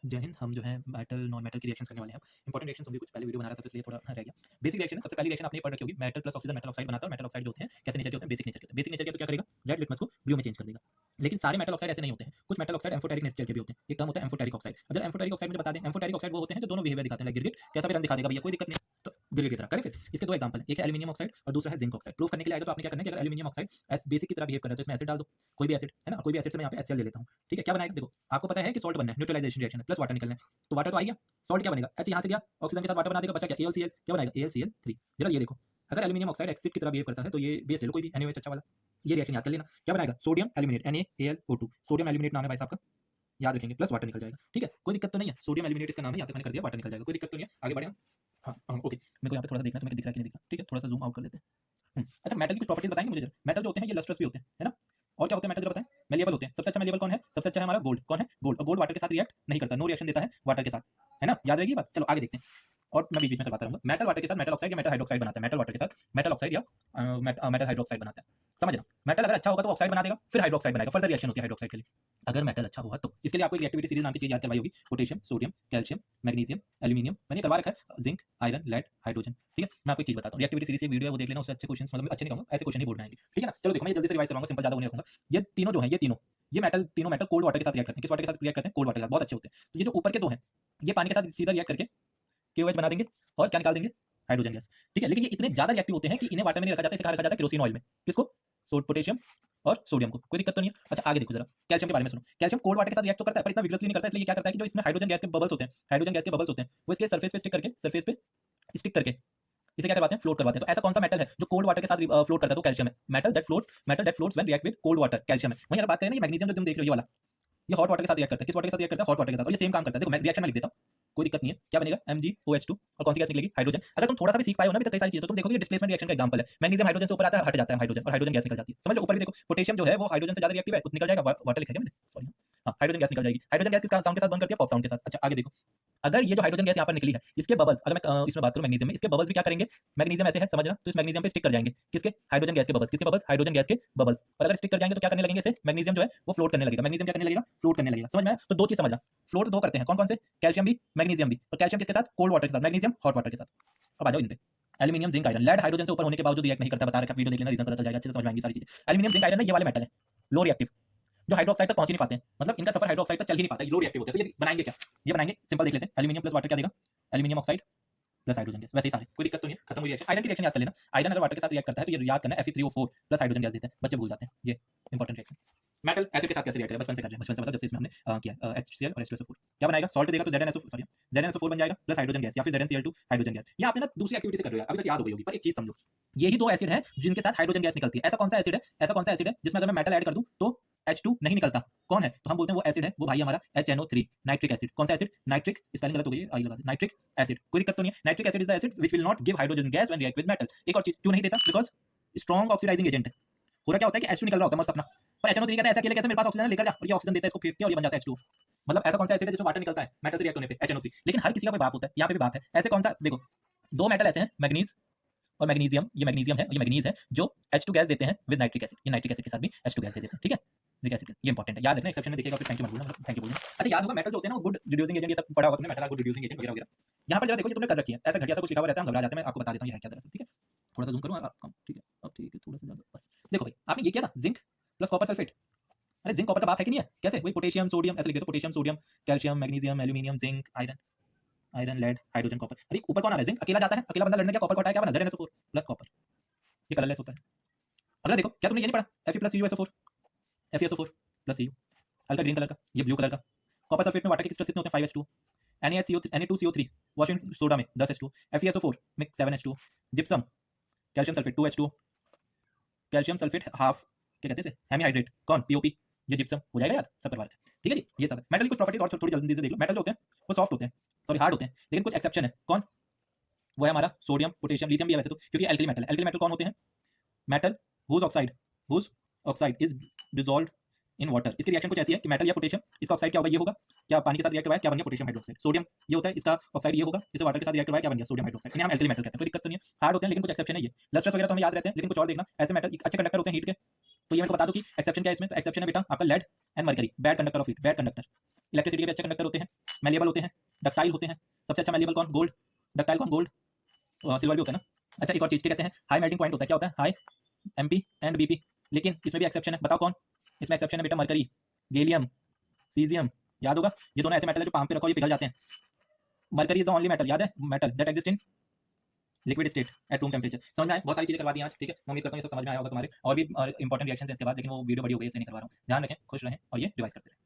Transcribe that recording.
जय हिंद। हम जो है मेटल नॉन मेटल की रिएक्शन करने वाले हैं। इंपॉर्टेंट रिएक्शन होंगे, कुछ पहले वीडियो बना रहा था तो इसलिए थोड़ा रह गया। बेसिक रिएक्शन है। सबसे पहली रिएक्शन आपने पढ़ रखी होगी, metal plus oxygen metal oxide बनाता है। और मेटल ऑक्साइड जो होते हैं कैसे नेचर के होते हैं, बेसिक नेचर के होते हैं। बेसिक नेचर के तो क्या करेगा, रेड लिटमस को ब्लू में चेंज कर देगा। लेकिन सारे मेटल ऑक्साइड ऐसे नहीं होते हैं। कुछ मेटल ऑक्साइड एम्फोटेरिक नेचर के भी होते हैं। एक टर्म होता है एम्फोटेरिक ऑक्साइड। अगर एम्फोटेरिक ऑक्साइड मुझे बता दें, एम्फोटेरिक ऑक्साइड वो होते हैं जो दोनों बिहेवियर दिखाते हैं, लाइक गिरगिट कैसा भी रंग दिखा देगा भैया, कोई दिक्कत नहीं। तो गिरगिट की तरह करें। फिर इसके दो एग्जांपल है, एक है एल्यूमिनियम ऑक्साइड और दूसरा है जिंक ऑक्साइड। प्रूफ करने के लिए आएगा तो आपने क्या करना है कि अगर एल्यूमिनियम ऑक्साइड एस बेसिक की तरह बिहेव कर रहा है तो इसमें एसिड डाल दो, कोई भी एसिड है ना। कोई भी एसिड से मैं यहाँ पे HCl ले लेता हूँ, ठीक है। क्या बनाएगा, देखो आपको पता है कि सॉल्ट बनना है, न्यूट्रलाइजेशन रिएक्शन है, प्लस वाटर निकलना है। तो वाटर तो आ गया, सॉल्ट क्या बनेगा, H यहाँ से गया, ऑक्सीजन के साथ वाटर बना देगा, बचा क्या AlCl, क्या बनाएगा AlCl3। जरा ये देखो, अगर एल्यूमिनियम ऑक्साइड एसिड की तरह बिहेव करता है तो ये बेस ले लो कोई भी, NaOH अच्छा वाला। ये रिएक्शन याद कर लेना, क्या बनाएगा sodium aluminate NaAlO2। Sodium aluminate नाम है भाई साहब का, याद रखेंगे, प्लस वाटर निकल जाएगा, ठीक है। कोई दिक्कत तो नहीं है, सोडियम एल्यूमिनेट इसका नाम है, यहाँ तक मैंने कर दिया, वाटर निकल जाएगा, कोई दिक्कत तो नहीं है। आगे बढ़े हम। हाँ ओके, मेरे को यहाँ पे थोड़ा सा देखना, तुम्हें दिख रहा है कि नहीं दिख रहा, ठीक है। थोड़ा सा जूम आउट कर लेते हैं। अच्छा, मेटल की कुछ प्रॉपर्टीज बताएंगे मुझे जरा। मेटल जो होते हैं ये लस्ट्रस भी होते हैं, है ना। और क्या होते हैं मेटल जरा बताएं। मेलिएबल होते हैं। सबसे अच्छा मेलिएबल कौन है, सबसे अच्छा है हमारा गोल्ड। कौन है, गोल्ड। और गोल्ड वाटर के साथ रिएक्ट नहीं करता, नो रिएक्शन देता है वाटर के साथ, है ना। याद रहेगी बात। चलो आगे देखते हैं। और मैं बीच बीच में करवाता रहूंगा। मेटल वाटर के साथ मेटल ऑक्साइड या मेटल हाइड्रोक्साइड बनाता है। मेटल वाटर के साथ मेटल ऑक्साइड या मेटल हाइड्रोक्साइड बनाता है, समझना। मेटल अगर अच्छा होगा तो ऑक्साइड बना देगा, फिर हाइड्रोक्साइड बनाएगा, फर्दर रिएक्शन होती है हाइड्रोक्साइड के लिए। अगर मेटल अच्छा हुआ तो इसके लिए आपको एक रिएक्टिविटी सीरीज नाम की चीज याद करवाई होगी। Potassium, sodium, calcium, magnesium, aluminium, मैंने करवा रखा है, जिंक, आयरन, लेड, हाइड्रोजन, ठीक है। मैं आपको एक चीज बताता हूँ, रिएक्टिविटी सीरीज की वीडियो है वो देख लेना, उससे अच्छे क्वेश्चंस, मतलब अच्छे नहीं कहूंगा, ऐसे क्वेश्चन ही बोर्ड में आएंगे, ठीक है ना। चलो देखो, मैं जल्दी से रिवाइज करवाऊंगा, सिंपल ज्यादा नहीं रखूंगा। ये तीनों जो है, ये तीनों ये मेटल, तीनों मेटल कोल्ड वाटर के साथ रिएक्ट करते हैं। किस वाटर के साथ रिएक्ट करते हैं, कोल्ड वाटर के साथ, बहुत अच्छे होते हैं। तो ये जो ऊपर के दो हैं, ये पानी के साथ सीधा रिएक्ट करके KOH बना देंगे और क्या निकाल देंगे, हाइड्रोजन गैस, ठीक है। लेकिन ये इतने ज्यादा रिएक्टिव होते हैं कि इन्हें वाटर में नहीं रखा जाता, इसे कहाँ रखा जाता है, केरोसिन ऑयल में। किसको, पोटेशियम और सोडियम को। कोई दिक्कत तो नहीं है। अच्छा आगे देखो जरा, कैल्शियम के बारे में सुनो। कैल्शियम कोल्ड वाटर के साथ रिएक्ट तो करता है पर इतना विग्रसली नहीं करता, इसलिए क्या करता है कि जो इसमें हाइड्रोजन गैस के बबल्स होते हैं, हाइड्रोजन गैस के बबल्स होते हैं, वो इसके सरफेस पे स्टिक करके, सरफेस पे स्टिक करके इसे क्या करवाते हैं, फ्लोट करवाते हैं। तो ऐसा कौन सा मेटल है जो कोल्ड वाटर के साथ फ्लोट करता है, तो कैल्शियम है। Metal that floats when react with cold water, calcium है। वहीं अगर बात करें ना, ये मैग्नीशियम जो तुम देख रहे हो, ये वाला, ये हॉट वाटर के साथ रिएक्ट करता है। किस वाटर के साथ रिएक्ट करता है, हॉट वाटर के साथ। और ये सेम काम करता है। देखो मैं रिएक्शन में लिख देता हूँ, कोई दिक्कत नहीं है। क्या बनेगा, MgOH2 और कौन सी गैस निकलेगी, हाइड्रोजन। अगर तुम थोड़ा सा भी सीख पाए हो ना तो कई सारी चीजें, तो तुम देखोगे डिस्प्लेसमेंट रिएक्शन का एग्जांपल है। मैग्नीशियम हाइड्रोजन से ऊपर आता है, हट जाता है हाइड्रोजन, और हाइड्रोजन गैस निकल जाती है, समझ लो। ऊपर भी देखो, पोटेशियम जो है वो हाइड्रोजन से ज्यादा रिएक्टिव है, निकल जाएगा, वाटर लिखा गया मैंने, सॉरी। हाँ, हाइड्रोजन गैस निकल जाएगी। हाइड्रोजन गैस किस साउंड के साथ बंद करती है, पॉप साउंड के साथ। अच्छा आगे देखो, अगर ये जो हाइड्रोजन गैस यहाँ पर निकली है, इसके बबल्स, अगर मैं इसमें बात करूं मैग्नीशियम में, इसके बबल्स भी क्या करेंगे, मैग्नीशियम ऐसे है समझना, तो इस मैग्नीशियम पे स्टिक कर जाएंगे, किसके, हाइड्रोजन गैस के बबल्स। किसके बबल्स, हाइड्रोजन गैस के बबल्स। और अगर स्टिक कर जाएंगे तो क्या करने लगेंगे, इसे मैग्नीशियम जो है वो फ्लोट करने लगेगा। मैग्नीशियम क्या करने लगेगा, फ्लोट करने लगेगा, समझ में आया। तो दो चीज समझना, फ्लोट दो करते हैं, कौन कौन से, कैल्शियम भी, मैग्नीशियम भी। और कैल्शियम किसके साथ, कोल्ड वाटर के साथ, मैग्नीशियम हॉट वाटर के साथ। अब आ जाओ इन पे, aluminium, zinc, iron. Lead hydrogen से ऊपर होने के बावजूद रिएक्ट नहीं करता, बता रखा, वीडियो देख लेना, रीजन पता चल जाएगा, अच्छे से समझ में आएंगी सारी चीजें। एल्यूमिनियम, जिंक, आयरन ये वाले मेटल है लो रिएक्टिव, जो हाइड्रोक्साइड तक पहुंच ही नहीं पाते हैं, मतलब इनका सफर हाइड्रोक्साइड तक चल ही नहीं पाता, ये लो रिएक्टिव होते हैं। तो ये बनाएंगे क्या, ये बनाएंगे सिंपल, देख लेते हैं। एल्यूमिनियम प्लस वाटर क्या देगा, aluminium oxide plus hydrogen gas, वैसे ही सारे, कोई दिक्कत तो नहीं है, खत्म हुई रिएक्शन। आयरन की रिएक्शन याद कर लेना, आयरन अगर वाटर के साथ रिएक्ट करता है तो ये याद करना, Fe3O4 प्लस हाइड्रोजन गैस देता है, बच्चे भूल जाते हैं, ये इंपॉर्टेंट रिएक्शन। मेटल एसिड के साथ कैसे रिएक्ट करेगा, बचपन से कर रहे हैं, बचपन से मतलब जब से इसमें हमने किया HCl और H2SO4। क्या बनाएगा, सॉल्ट देगा तो ZnSO4 बन जाएगा, प्लस हाइड्रोजन गैस, या फिर ZnCl2 हाइड्रोजन गैस। ये आपने ना दूसरी एक्टिविटी से कर रहे हो, अभी तक याद हो गई होगी, पर एक चीज समझो, यही दो एसिड है जिनके साथ हाइड्रोजन गैस निकलती है। ऐसा कौन सा एसिड है, ऐसा कौन सा एसिड है जिसमें अगर मैं मेटल ऐड कर दूं तो H2 नहीं निकलता, कौन है, तो हम बोलते हैं वो एसिड है, वो भाई हमारा HNO3, नाइट्रिक एसिड। कौन सा एसिड, नाइट्रिक, स्पेलिंग गलत हो गई है, आई लगा दी, नाइट्रिक एसिड। कोई दिक्कत तो नहीं है। Nitric acid is the acid which will not give hydrogen gas when react with metal. एक और चीज, क्यों नहीं देता, बिकॉज स्ट्रॉन्ग ऑक्सीडाइजिंग एजेंट है। पूरा क्या होता है कि H2 निकल रहा होता है मस्त अपना, पर HNO3 कहता है ऐसा अकेले कैसे, मेरे पास ऑक्सीजन है, लेकर जा, और ये ऑक्सीजन देता है इसको, फेंक के और ये बन जाता है H2। मतलब ऐसा कौन सा एसिड है जिसमें वाटर निकलता है मेटल से रिएक्ट होने पे, HNO3। लेकिन हर किसी का कोई बाप होता है, यहाँ पे भी बाप है। ऐसे कौन सा, देखो दो मेटल ऐसे हैं, मैग्नीज और मैग्नीशियम, ये मैग्नीशियम है, ये मैग्नीज है, जो H2 गैस देते हैं विद नाइट्रिक एसिड। ये नाइट्रिक एसिड के साथ भी H2 गैस दे देते हैं, ठीक है। नाइट्रिक एसिड ये इंपॉर्टेंट है, याद रखना, एक्सेप्शन में देखिएगा फिर थैंक यू मत भूलना, मतलब थैंक यू बोलना। अच्छा याद होगा मेटल जो होते हैं ना वो गुड रिड्यूसिंग एजेंट, ये सब पढ़ा होगा तुमने, मेटल गुड रिड्यूसिंग एजेंट वगैरह वगैरह। यहाँ पर जरा देखो, ये तुमने कर रखी है, ऐसा घटिया सा कुछ लिखा हुआ रहता है, हम घबरा जाते हैं। मैं आपको बता देता हूँ ये है क्या दरअसल, ठीक है। थोड़ा सा जूम करूँ कम, ठीक है, अब ठीक है, थोड़ा सा ज्यादा बस। देखो भाई आपने ये किया था, जिंक प्लस कॉपर सल्फेट। अरे जिंक कॉपर का बाप है कि नहीं है, कैसे, वही पोटेशियम सोडियम ऐसे लिखे, तो potassium sodium calcium magnesium aluminium zinc iron, iron lead hydrogen copper. अरे ऊपर कौन आ रहा है, जिंक अकेला जाता है, अकेला बंदा लड़ने, क्या कॉपर को हटाया, क्या बना, ZnSO4 प्लस कॉपर, ये कलरलेस होता है। अगला देखो, क्या तुमने ये नहीं पढ़ा, Fe plus CuSO4, FeSO4 plus Cu, हल्का ग्रीन कलर का, ये ब्लू कलर का। कॉपर सल्फेट में वाटर के कितने कितने होते हैं, 5H2, Na2CO3 वॉशिंग सोडा में 10H2, FeSO4 में 7H2, gypsum calcium sulphate 2H2, calcium sulphate half, क्या कहते हैं हेमीहाइड्रेट, कौन, POP, ये जिप्सम हो जाएगा याद, सब करवा रखा है, ठीक है जी। ये सब मेटल की कुछ प्रॉपर्टीज और थोड़ी जल्दी से देख लो। मेटल जो होते हैं वो सॉफ्ट होते हैं, सॉरी हार्ड होते हैं, लेकिन कुछ एक्सेप्शन है, कौन, वो है हमारा सोडियम पोटेशियम लिथियम भी है वैसे तो, क्योंकि एल्कली मेटल है। एल्कली मेटल कौन होते हैं, metal whose oxide is dissolved in water. इसकी रिएक्शन कुछ ऐसी है कि मेटल या पोटेशियम, इसका ऑक्साइड क्या होगा, ये होगा, क्या पानी के साथ रिएक्ट करवाया, क्या बन गया, पोटेशियम हाइड्रोक्साइड। सोडियम ये होता है, इसका ऑक्साइड ये होगा, इसे वाटर के साथ रिएक्ट करवाया, क्या बन गया, सोडियम हाइड्रोक्साइड। इन्हें हम एल्कली मेटल कहते हैं, कोई दिक्कत तो नहीं है, हार्ड होते हैं लेकिन कुछ एक्सेप्शन है। ये लस्ट्रस वगैरह तो हमें याद रहते हैं, लेकिन कुछ और देखना, ऐसे मेटल अच्छे कंडक्टर होते हैं हीट के। तो ये मेरे को बता दो कि एक्सेप्शन क्या है इसमें, तो एक्सेप्शन है बेटा आपका lead and mercury, bad conductor of heat, bad conductor. Electricity के अच्छे कंडक्टर होते हैं, मैलिएबल होते हैं, डक्टाइल होते हैं। सबसे अच्छा मैलिएबल कौन? गोल्ड। डक्टाइल कौन? गोल्ड। सिल्वर भी होता है ना। अच्छा एक और चीज़ क्या कहते हैं, हाई मेल्टिंग पॉइंट होता है। क्या होता है? High MP and BP. लेकिन इसमें भी एक्सेप्शन है, बताओ कौन? इसमें एक्सेप्शन है बेटा मरकरी, गैलियम, सीजियम। याद होगा, ये दोनों ऐसे मेटल है जो पाम पे रखो ये पिघल जाते हैं। Mercury is the only metal, याद है, metal that exist in liquid state at room temperature. समझ में आए? बहुत सारी चीजें करवा दी आज, ठीक है। मैं उम्मीद करता हूँ ये सब समझ में आया होगा तुम्हारे। और भी इंपॉर्टेंट रिएक्शन है इसके बाद, लेकिन वो वीडियो बड़ी हो गई इसलिए नहीं करवा रहा हूँ। ध्यान रखें, खुश रहें और ये रिवाइज करते रहें।